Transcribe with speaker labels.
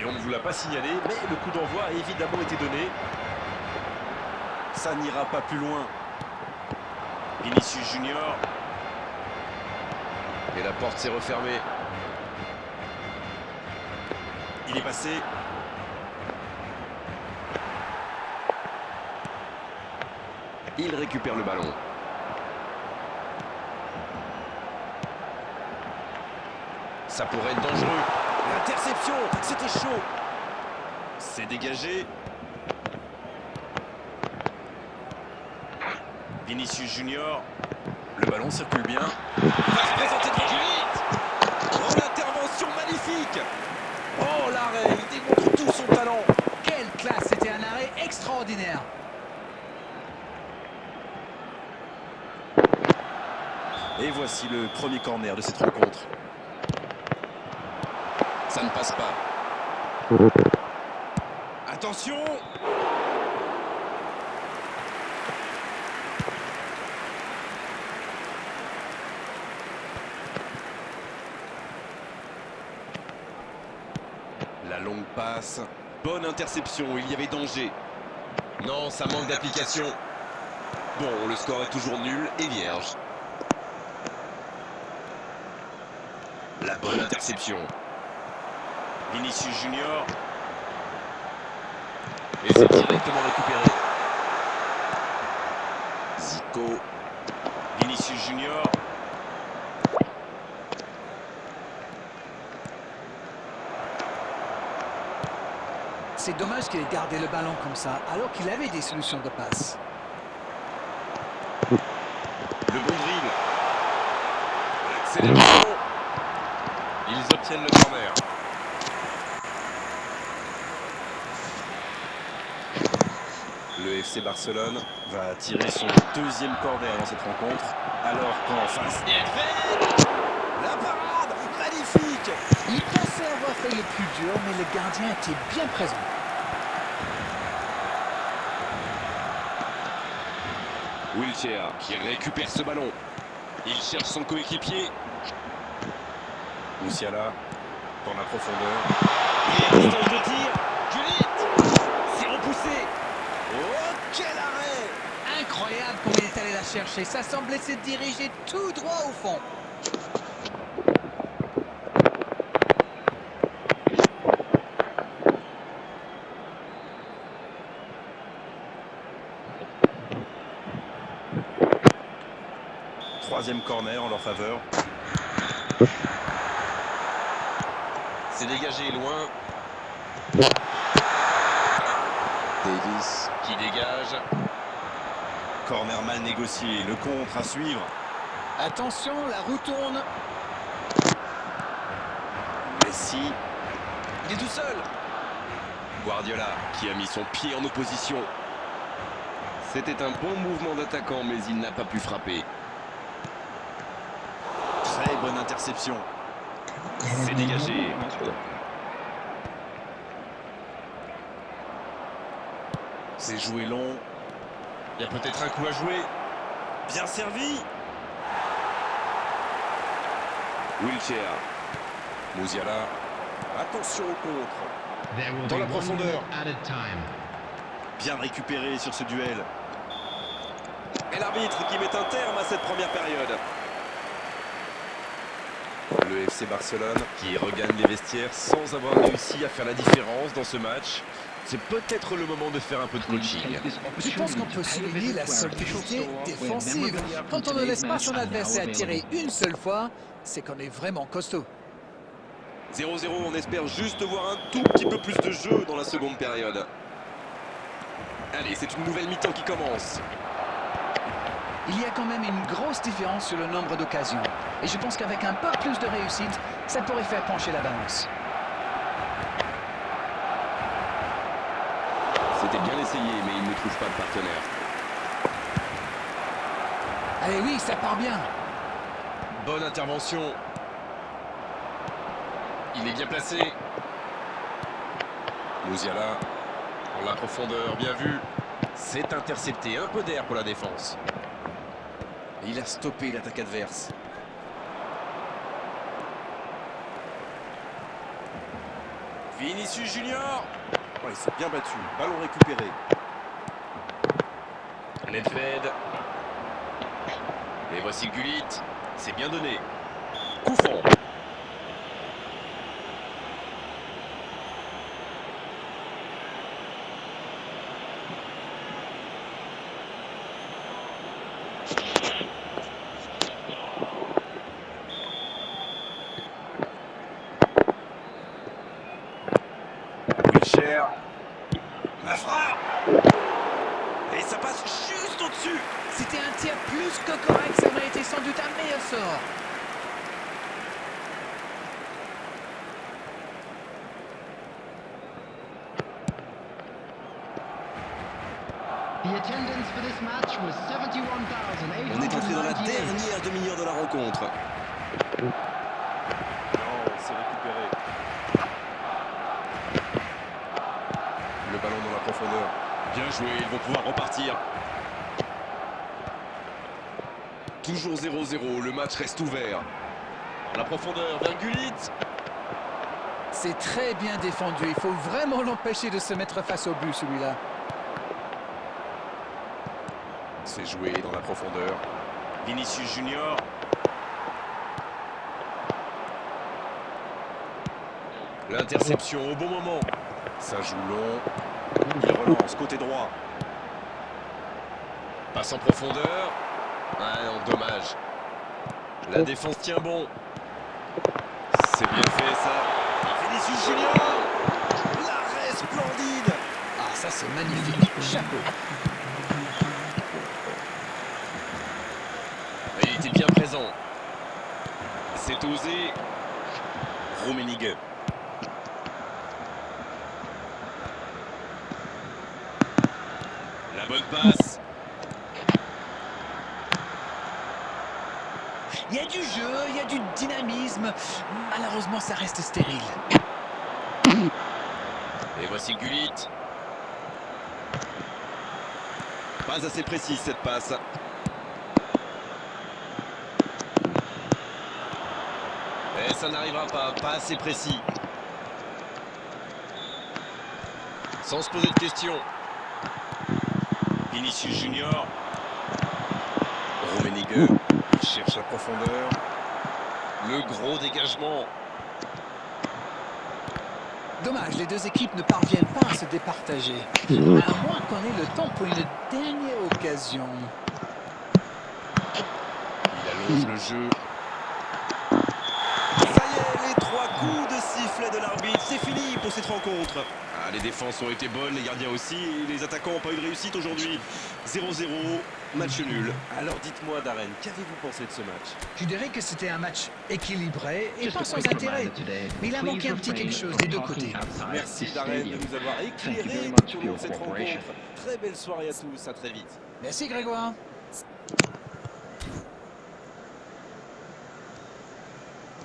Speaker 1: Et on ne vous l'a pas signalé, mais le coup d'envoi a évidemment été donné. Ça n'ira pas plus loin. Vinicius Junior. Et la porte s'est refermée. Il est passé. Il récupère le ballon. Ça pourrait être dangereux. L'interception, c'était chaud. C'est dégagé. Vinicius Junior. Le ballon circule bien. Il va se présenter devant Juliette. Oh, l'intervention magnifique. Oh, l'arrêt, il démontre tout son talent.
Speaker 2: Quelle classe, c'était un arrêt extraordinaire.
Speaker 1: Et voici le premier corner de cette rencontre. Ça ne passe pas. Attention! La longue passe. Bonne interception, il y avait danger. Non, ça manque d'application. Bon, le score est toujours nul et vierge. La bonne interception. Vinicius Junior. Et c'est directement récupéré. Zico. Vinicius Junior.
Speaker 2: C'est dommage qu'il ait gardé le ballon comme ça, alors qu'il avait des solutions de passe.
Speaker 1: Le bon dribble. L'accélération. Ils obtiennent le corner. Le FC Barcelone va tirer son deuxième corner dans cette rencontre. Alors qu'en face... La parade magnifique.
Speaker 2: Il pensait avoir fait le plus dur, mais le gardien était bien présent.
Speaker 1: Wilshere qui récupère ce ballon. Il cherche son coéquipier. Musiala dans la profondeur. Il est à distance de tir. Juliette. C'est repoussé. Oh, quel arrêt!
Speaker 2: Incroyable comment il est allé la chercher. Ça semblait se diriger tout droit au fond.
Speaker 1: Troisième corner en leur faveur. C'est dégagé loin. Davis qui dégage. Corner mal négocié, le contre à suivre.
Speaker 2: Attention, la roue tourne.
Speaker 1: Messi. Il est tout seul. Guardiola qui a mis son pied en opposition. C'était un bon mouvement d'attaquant, mais il n'a pas pu frapper. Très bonne interception. C'est dégagé. C'est joué long. Il y a peut-être un coup à jouer. Bien servi. Wilshere. Musiala. Attention au contre. Dans la profondeur. Bien récupéré sur ce duel. Et l'arbitre qui met un terme à cette première période. Le FC Barcelone qui regagne les vestiaires sans avoir réussi à faire la différence dans ce match. C'est peut-être le moment de faire un peu de coaching.
Speaker 2: Je pense qu'on peut souligner la solidité défensive. Quand on ne laisse pas son adversaire tirer une seule fois, c'est qu'on est vraiment costaud.
Speaker 1: 0-0, on espère juste voir un tout petit peu plus de jeu dans la seconde période. Allez, c'est une nouvelle mi-temps qui commence.
Speaker 2: Il y a quand même une grosse différence sur le nombre d'occasions. Et je pense qu'avec un peu plus de réussite, ça pourrait faire pencher la balance.
Speaker 1: C'était bien essayé, mais il ne trouve pas de partenaire.
Speaker 2: Allez, oui, ça part bien.
Speaker 1: Bonne intervention. Il est bien placé. Musiala, en la profondeur, bien vu. C'est intercepté, un peu d'air pour la défense. Il a stoppé l'attaque adverse. Vinicius Junior. Oh, il s'est bien battu. Ballon récupéré. Nedved. Et voici Gullit. C'est bien donné. Coup franc. Wilshere. La frappe. Et ça passe juste au-dessus.
Speaker 2: C'était un tir plus que correct, ça aurait été sans doute un meilleur sort.
Speaker 1: On est entré dans la dernière demi-heure de la rencontre. Non, c'est récupéré. Le ballon dans la profondeur. Bien joué, ils vont pouvoir repartir. Toujours 0-0, le match reste ouvert. Dans la profondeur, vers Gullit.
Speaker 2: C'est très bien défendu, il faut vraiment l'empêcher de se mettre face au but celui-là.
Speaker 1: C'est joué dans la profondeur. Vinicius Junior. L'interception au bon moment. Ça joue long. Il relance côté droit. Passe en profondeur. Ah non, dommage. La défense tient bon. C'est bien fait ça. Vinicius Junior. L'arrêt splendide.
Speaker 2: Ah, ça c'est magnifique. Chapeau.
Speaker 1: Il était bien présent. C'est osé. Rummenigge. La bonne passe.
Speaker 2: Il y a du jeu, il y a du dynamisme. Malheureusement, ça reste stérile.
Speaker 1: Et voici Gullit. Pas assez précise cette passe. Et ça n'arrivera pas assez précis. Sans se poser de questions. Vinicius Junior. Rummenigge. Il cherche la profondeur. Le gros dégagement.
Speaker 2: Dommage, les deux équipes ne parviennent pas à se départager. À moins qu'on ait le temps pour une dernière occasion.
Speaker 1: Il allonge le jeu. Ça y est, les 3 coups de sifflet de l'arbitre. C'est fini pour cette rencontre. Ah, les défenses ont été bonnes, les gardiens aussi. Et les attaquants n'ont pas eu de réussite aujourd'hui. 0-0, match nul. Alors dites-moi, Darren, qu'avez-vous pensé de ce match?
Speaker 2: Je dirais que c'était un match équilibré et pas sans intérêt. Mais il a manqué un petit quelque chose des deux côtés.
Speaker 1: Merci, Darren, de nous avoir éclairé tout au long de cette rencontre. Très belle soirée à tous, à très vite.
Speaker 2: Merci Grégoire.